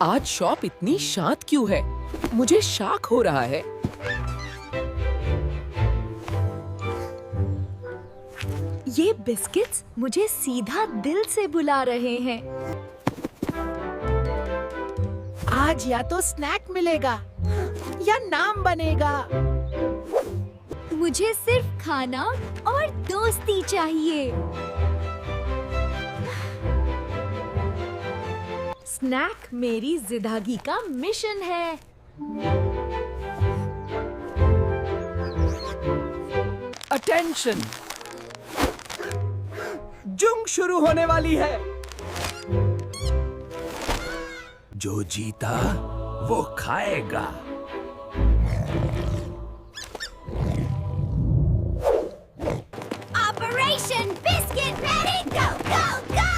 आज शॉप इतनी शांत क्यों है? मुझे शॉक हो रहा है। ये बिस्किट्स मुझे सीधा दिल से बुला रहे हैं। आज या तो स्नैक मिलेगा या नाम बनेगा। मुझे सिर्फ खाना और दोस्ती चाहिए। स्नैक मेरी जिंदगी का मिशन है। अटेंशन! जंग शुरू होने वाली है। जो जीता वो खाएगा। ऑपरेशन बिस्किट रेडी, गो गो गो!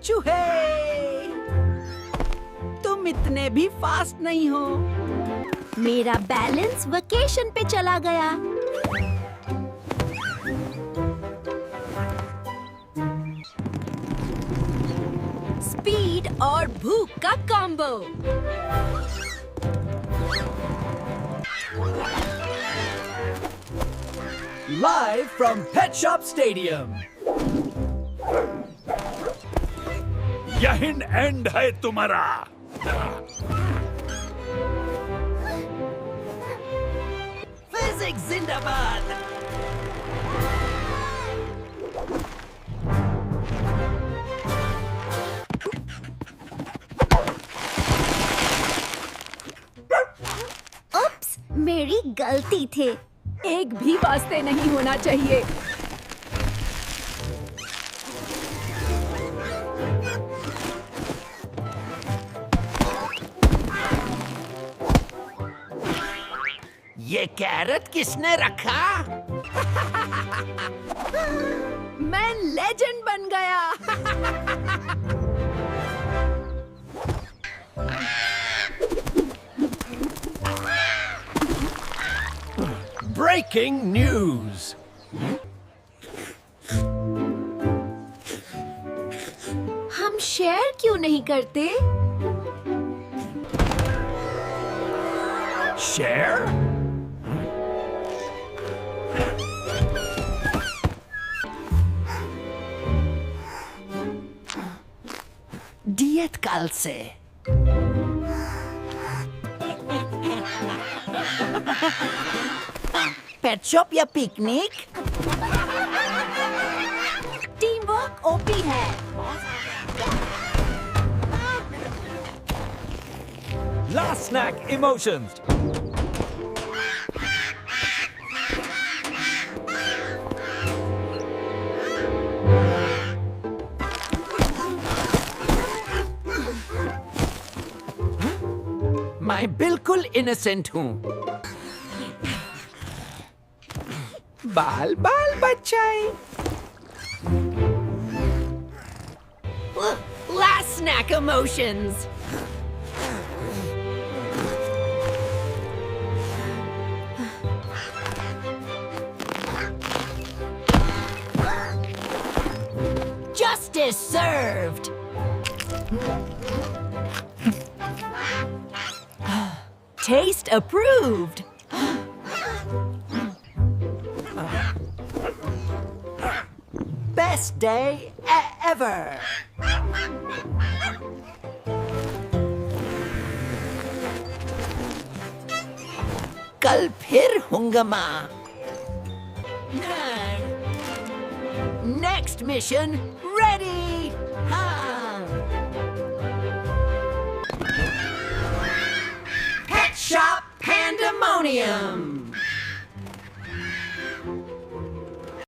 चूहे! तुम इतने भी फास्ट नहीं हो। मेरा बैलेंस वेकेशन पे चला गया। स्पीड और भूख का combo. Live from Pet Shop Stadium. यही एंड है तुम्हारा। फिजिक्स जिंदाबाद। उप्स, मेरी गलती थी। एक भी वास्ते नहीं होना चाहिए। ये कैरेट किसने रखा? मैं लेजेंड बन गया। Breaking news. हम शेयर क्यों नहीं करते? Share? डियट काल से। पेट शॉप या पिकनिक? टीम वर्क ओपी है। Last snack emotions. मैं बिल्कुल इनोसेंट हूँ। बाल बाल बचाए। Last snack emotions. Justice served. Taste approved. Best day ever. कल फिर हंगामा। Next mission ready. Pet Shop Pandemonium.